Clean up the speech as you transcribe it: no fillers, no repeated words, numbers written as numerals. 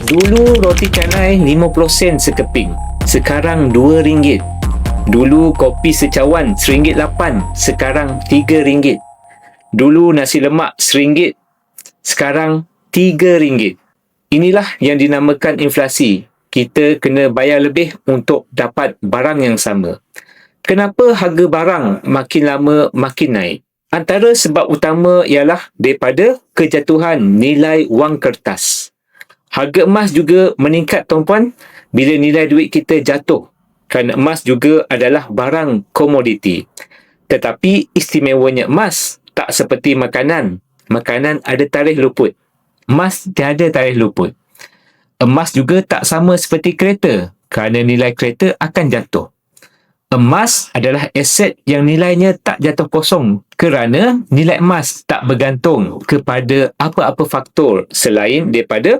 Dulu roti canai 50 sen sekeping, sekarang RM2. Dulu kopi secawan RM1.8, sekarang RM3. Dulu nasi lemak RM1, sekarang RM3. Inilah yang dinamakan inflasi. Kita kena bayar lebih untuk dapat barang yang sama. Kenapa harga barang makin lama makin naik? Antara sebab utama ialah daripada kejatuhan nilai wang kertas. Harga emas juga meningkat, tuan-puan, bila nilai duit kita jatuh. Kerana emas juga adalah barang komoditi. Tetapi istimewanya emas tak seperti makanan. Makanan ada tarikh luput. Emas tiada tarikh luput. Emas juga tak sama seperti kereta, kerana nilai kereta akan jatuh. Emas adalah aset yang nilainya tak jatuh kosong kerana nilai emas tak bergantung kepada apa-apa faktor selain daripada